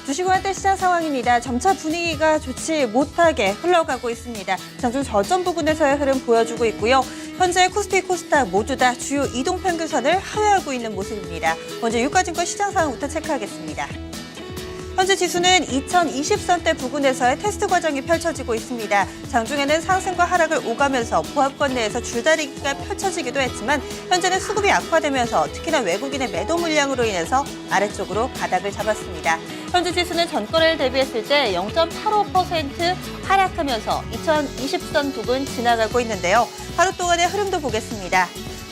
2시간대 시장 상황입니다. 점차 분위기가 좋지 못하게 흘러가고 있습니다. 장중 저점 부근에서의 흐름 보여주고 있고요. 현재 코스피, 코스닥 모두 다 주요 이동평균선을 하회하고 있는 모습입니다. 먼저 유가증권 시장 상황부터 체크하겠습니다. 현재 지수는 2020선대 부근에서의 테스트 과정이 펼쳐지고 있습니다. 장중에는 상승과 하락을 오가면서 보합권 내에서 줄다리기가 펼쳐지기도 했지만 현재는 수급이 악화되면서 특히나 외국인의 매도 물량으로 인해서 아래쪽으로 바닥을 잡았습니다. 현재 지수는 전거래를 대비했을 때 0.85% 하락하면서 2020선 부근 지나가고 있는데요. 하루 동안의 흐름도 보겠습니다.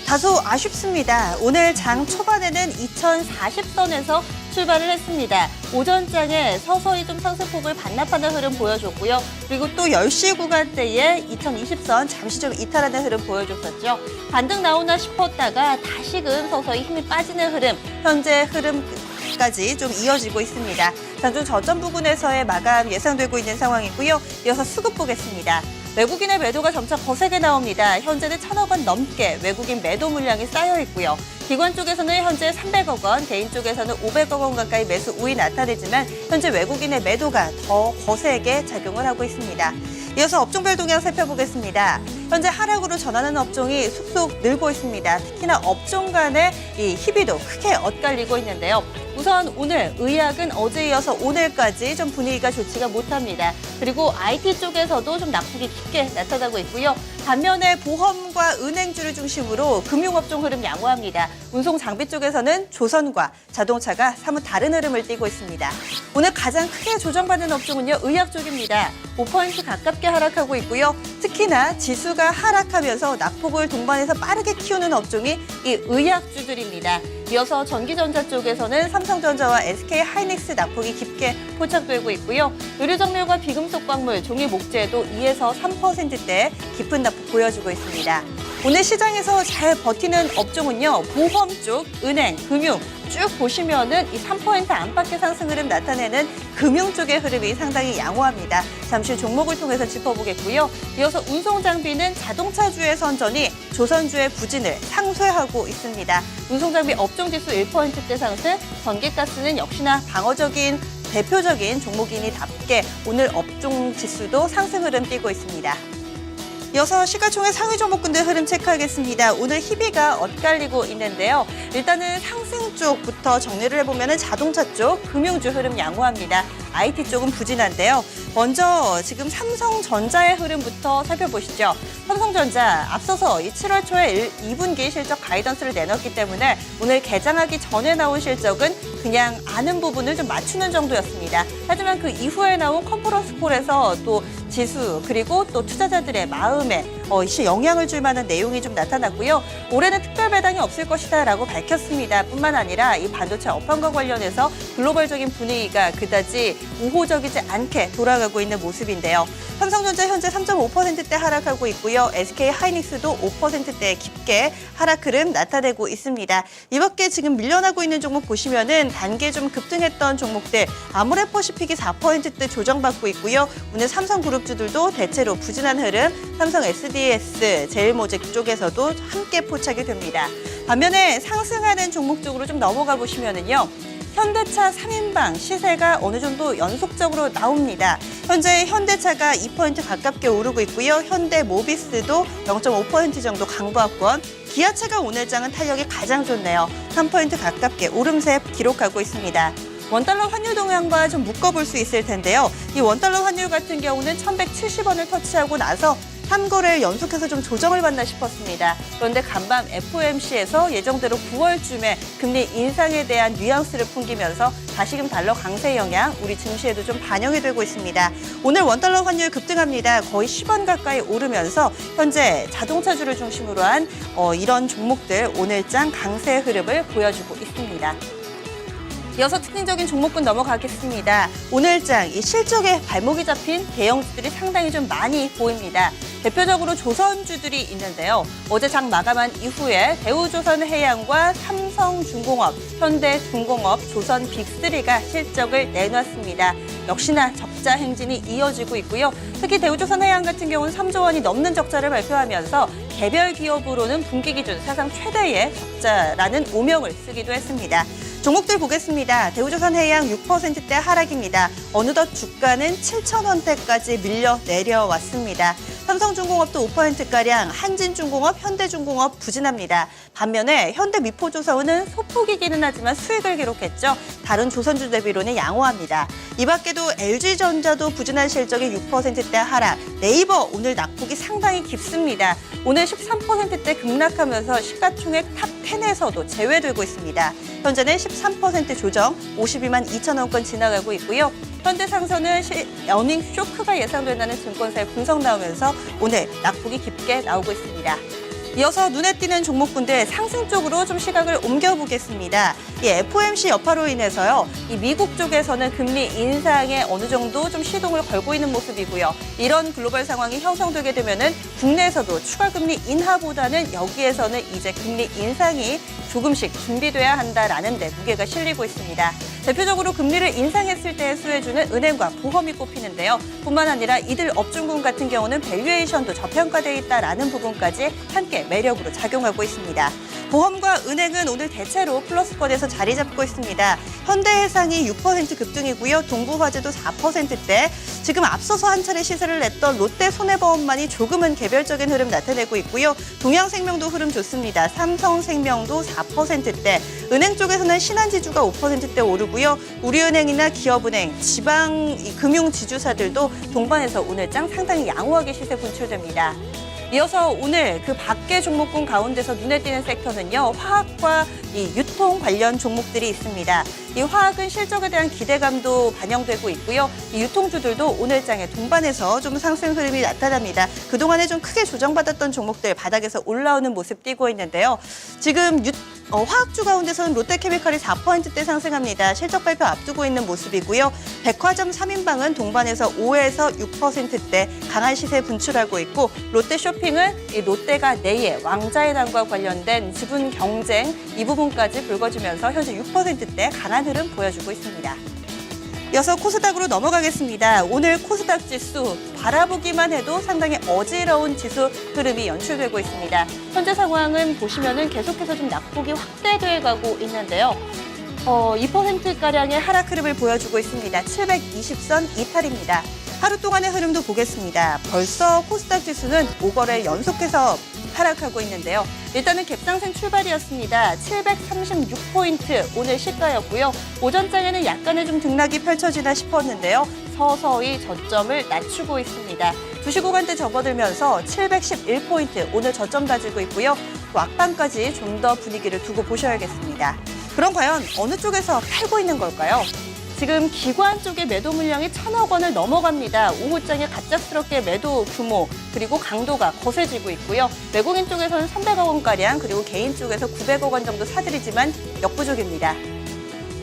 다소 아쉽습니다. 오늘 장 초반에는 2040선에서 출발을 했습니다. 오전장에 서서히 좀 상승폭을 반납하는 흐름 보여줬고요. 그리고 또 10시 구간대에 2020선 잠시 좀 이탈하는 흐름 보여줬었죠. 반등 나오나 싶었다가 다시금 서서히 힘이 빠지는 흐름, 현재 흐름까지 좀 이어지고 있습니다. 장중 저점 부근에서의 마감 예상되고 있는 상황이고요. 이어서 수급 보겠습니다. 외국인의 매도가 점차 거세게 나옵니다. 현재는 1,000억 원 넘게 외국인 매도 물량이 쌓여 있고요. 기관 쪽에서는 현재 300억 원, 개인 쪽에서는 500억 원 가까이 매수 우위 나타내지만 현재 외국인의 매도가 더 거세게 작용을 하고 있습니다. 이어서 업종별 동향 살펴보겠습니다. 현재 하락으로 전하는 업종이 속속 늘고 있습니다. 특히나 업종 간의 이 희비도 크게 엇갈리고 있는데요. 우선 오늘 의학은 어제 이어서 오늘까지 좀 분위기가 좋지가 못합니다. 그리고 IT 쪽에서도 좀 낙폭이 깊게 나타나고 있고요. 반면에 보험과 은행주를 중심으로 금융업종 흐름 양호합니다. 운송 장비 쪽에서는 조선과 자동차가 사뭇 다른 흐름을 띠고 있습니다. 오늘 가장 크게 조정받는 업종은요, 의학 쪽입니다. 5% 가깝게 하락하고 있고요. 특히나 지수가 하락하면서 낙폭을 동반해서 빠르게 키우는 업종이 이 의학주들입니다. 이어서 전기전자 쪽에서는 삼성전자와 SK하이닉스 낙폭이 깊게 포착되고 있고요. 의료정밀과 비금속 광물, 종이 목재도 2에서 3%대 깊은 낙폭 보여주고 있습니다. 오늘 시장에서 잘 버티는 업종은요, 보험 쪽, 은행, 금융 쭉 보시면은 이 3% 안팎의 상승 흐름 나타내는 금융 쪽의 흐름이 상당히 양호합니다. 잠시 후 종목을 통해서 짚어보겠고요. 이어서 운송장비는 자동차주의 선전이 조선주의 부진을 상쇄하고 있습니다. 운송장비 업종지수 1%대 상승, 전기가스는 역시나 방어적인 대표적인 종목이니답게 오늘 업종 지수도 상승 흐름 띠고 있습니다. 이어서 시가총액 상위 종목군들 흐름 체크하겠습니다. 오늘 희비가 엇갈리고 있는데요. 일단은 상승 쪽부터 정리를 해보면 자동차 쪽, 금융주 흐름 양호합니다. IT 쪽은 부진한데요. 먼저 지금 삼성전자의 흐름부터 살펴보시죠. 삼성전자 앞서서 이 7월 초에 2분기 실적 가이던스를 내놨기 때문에 오늘 개장하기 전에 나온 실적은 그냥 아는 부분을 좀 맞추는 정도였습니다. 하지만 그 이후에 나온 컨퍼런스 콜에서 또 지수 그리고 또 투자자들의 마음에 영향을 줄 만한 내용이 좀 나타났고요. 올해는 특별 배당이 없을 것이다라고 밝혔습니다. 뿐만 아니라 이 반도체 업황과 관련해서 글로벌적인 분위기가 그다지 우호적이지 않게 돌아가고 있는 모습인데요. 삼성전자 현재 3.5%대 하락하고 있고요. SK하이닉스도 5%대 깊게 하락 흐름 나타내고 있습니다. 이 밖에 지금 밀려나고 있는 종목 보시면은 단계 좀 급등했던 종목들 아모레퍼시픽이 4%대 조정받고 있고요. 오늘 삼성그룹주들도 대체로 부진한 흐름, 삼성 SDS, 제일모직 쪽에서도 함께 포착이 됩니다. 반면에 상승하는 종목 쪽으로 좀 넘어가 보시면은요. 현대차 3인방 시세가 어느 정도 연속적으로 나옵니다. 현재 현대차가 2% 가깝게 오르고 있고요. 현대모비스도 0.5% 정도 강보합권. 기아차가 오늘 장은 탄력이 가장 좋네요. 3% 가깝게 오름세 기록하고 있습니다. 원달러 환율 동향과 좀 묶어볼 수 있을 텐데요. 이 원달러 환율 같은 경우는 1,170원을 터치하고 나서 3거래일 연속해서 좀 조정을 받나 싶었습니다. 그런데 간밤 FOMC에서 예정대로 9월쯤에 금리 인상에 대한 뉘앙스를 풍기면서 다시금 달러 강세 영향 우리 증시에도 좀 반영이 되고 있습니다. 오늘 원달러 환율 급등합니다. 거의 10원 가까이 오르면서 현재 자동차주를 중심으로 한 이런 종목들 오늘장 강세 흐름을 보여주고 있습니다. 이어서 특징적인 종목군 넘어가겠습니다. 오늘장 이 실적에 발목이 잡힌 대형주들이 상당히 좀 많이 보입니다. 대표적으로 조선주들이 있는데요. 어제 장 마감한 이후에 대우조선해양과 삼성중공업, 현대중공업, 조선 빅3가 실적을 내놨습니다. 역시나 적자 행진이 이어지고 있고요. 특히 대우조선해양 같은 경우는 3조 원이 넘는 적자를 발표하면서 개별 기업으로는 분기 기준 사상 최대의 적자라는 오명을 쓰기도 했습니다. 종목들 보겠습니다. 대우조선해양 6%대 하락입니다. 어느덧 주가는 7,000원대까지 밀려 내려왔습니다. 삼성중공업도 5%가량, 한진중공업, 현대중공업 부진합니다. 반면에 현대미포조선은 소폭이기는 하지만 수익을 기록했죠. 다른 조선주 대비로는 양호합니다. 이 밖에도 LG전자도 부진한 실적이 6%대 하락, 네이버 오늘 낙폭이 상당히 깊습니다. 오늘 13%대 급락하면서 시가총액 탑 10에서도 제외되고 있습니다. 현재는 13% 조정, 52만 2천원권 지나가고 있고요. 현대상선은 어닝 쇼크가 예상된다는 증권사의 분석 나오면서 오늘 낙폭이 깊게 나오고 있습니다. 이어서 눈에 띄는 종목군들 상승 쪽으로 좀 시각을 옮겨보겠습니다. 이 FOMC 여파로 인해서요, 이 미국 쪽에서는 금리 인상에 어느 정도 좀 시동을 걸고 있는 모습이고요. 이런 글로벌 상황이 형성되게 되면은 국내에서도 추가 금리 인하보다는 여기에서는 이제 금리 인상이 조금씩 준비돼야 한다라는 데 무게가 실리고 있습니다. 대표적으로 금리를 인상했을 때 수혜주는 은행과 보험이 꼽히는데요. 뿐만 아니라 이들 업종군 같은 경우는 밸류에이션도 저평가돼 있다라는 부분까지 함께 매력으로 작용하고 있습니다. 보험과 은행은 오늘 대체로 플러스권에서 자리 잡고 있습니다. 현대해상이 6% 급등이고요. 동부화재도 4%대. 지금 앞서서 한 차례 시세를 냈던 롯데손해보험만이 조금은 개별적인 흐름 나타내고 있고요. 동양생명도 흐름 좋습니다. 삼성생명도 4%대. 은행 쪽에서는 신한지주가 5%대 오르고요. 우리은행이나 기업은행, 지방 금융지주사들도 동반해서 오늘장 상당히 양호하게 시세 분출됩니다. 이어서 오늘 그 밖의 종목군 가운데서 눈에 띄는 섹터는요, 화학과 이 유통 관련 종목들이 있습니다. 이 화학은 실적에 대한 기대감도 반영되고 있고요. 이 유통주들도 오늘장에 동반해서 좀 상승 흐름이 나타납니다. 그동안에 좀 크게 조정받았던 종목들 바닥에서 올라오는 모습 띄고 있는데요. 지금 화학주 가운데서는 롯데케미칼이 4%대 상승합니다. 실적 발표 앞두고 있는 모습이고요. 백화점 3인방은 동반해서 5에서 6%대 강한 시세 분출하고 있고, 롯데쇼핑은 이 롯데가 내일 왕자회담과 관련된 지분 경쟁 이 부분까지 불거지면서 현재 6%대 강한 흐름 보여주고 있습니다. 이어서 코스닥으로 넘어가겠습니다. 오늘 코스닥 지수 바라보기만 해도 상당히 어지러운 지수 흐름이 연출되고 있습니다. 현재 상황은 보시면은 계속해서 좀 낙폭이 확대돼 가고 있는데요. 2%가량의 하락 흐름을 보여주고 있습니다. 720선 이탈입니다. 하루 동안의 흐름도 보겠습니다. 벌써 코스닥 지수는 5거래 연속해서 하락하고 있는데요. 일단은 갭상승 출발이었습니다. 736포인트 오늘 시가였고요. 오전장에는 약간의 좀 등락이 펼쳐지나 싶었는데요. 서서히 저점을 낮추고 있습니다. 2시 구간대 접어들면서 711포인트 오늘 저점 다지고 있고요. 또 앞방까지 좀 더 분위기를 두고 보셔야겠습니다. 그럼 과연 어느 쪽에서 팔고 있는 걸까요? 지금 기관 쪽의 매도 물량이 1,000억 원을 넘어갑니다. 오후장에 갑작스럽게 매도 규모 그리고 강도가 거세지고 있고요. 외국인 쪽에서는 300억 원가량, 그리고 개인 쪽에서 900억 원 정도 사들이지만 역부족입니다.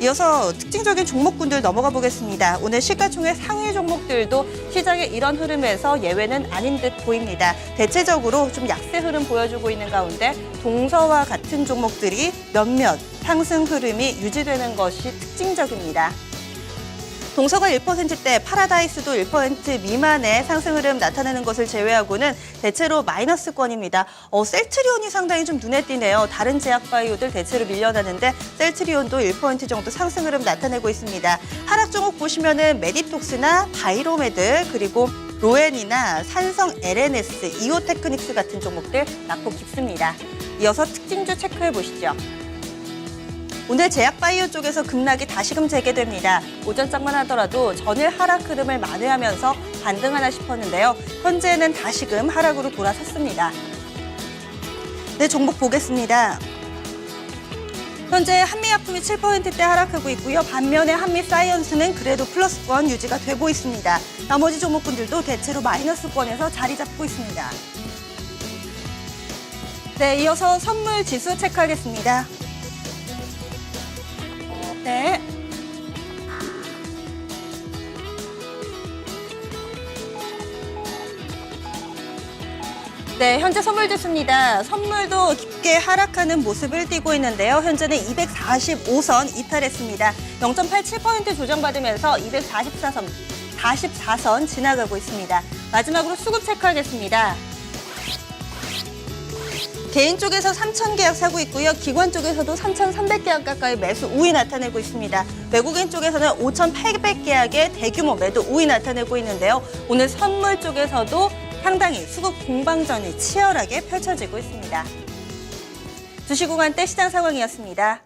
이어서 특징적인 종목군들 넘어가 보겠습니다. 오늘 시가총액 상위 종목들도 시장의 이런 흐름에서 예외는 아닌 듯 보입니다. 대체적으로 좀 약세 흐름 보여주고 있는 가운데 동서와 같은 종목들이 몇몇 상승 흐름이 유지되는 것이 특징적입니다. 동서가 1%대, 파라다이스도 1% 미만의 상승 흐름 나타내는 것을 제외하고는 대체로 마이너스권입니다. 셀트리온이 상당히 좀 눈에 띄네요. 다른 제약바이오들 대체로 밀려나는데 셀트리온도 1% 정도 상승 흐름 나타내고 있습니다. 하락 종목 보시면은 메디톡스나 바이로메드, 그리고 로엔이나 산성 LNS, 이오테크닉스 같은 종목들 낙폭 깊습니다. 이어서 특징주 체크해 보시죠. 오늘 제약바이오 쪽에서 급락이 다시금 재개됩니다. 오전장만 하더라도 전일 하락 흐름을 만회하면서 반등하나 싶었는데요. 현재는 다시금 하락으로 돌아섰습니다. 네, 종목 보겠습니다. 현재 한미약품이 7%대 하락하고 있고요. 반면에 한미사이언스는 그래도 플러스권 유지가 되고 있습니다. 나머지 종목군들도 대체로 마이너스권에서 자리 잡고 있습니다. 네, 이어서 선물 지수 체크하겠습니다. 네. 네, 현재 선물 지수입니다. 선물도 깊게 하락하는 모습을 띠고 있는데요. 현재는 245선 이탈했습니다. 0.87% 조정받으면서 244선 지나가고 있습니다. 마지막으로 수급 체크하겠습니다. 개인 쪽에서 3,000계약 사고 있고요. 기관 쪽에서도 3,300계약 가까이 매수 우위 나타내고 있습니다. 외국인 쪽에서는 5,800계약의 대규모 매도 우위 나타내고 있는데요. 오늘 선물 쪽에서도 상당히 수급 공방전이 치열하게 펼쳐지고 있습니다. 주식공간대 시장 상황이었습니다.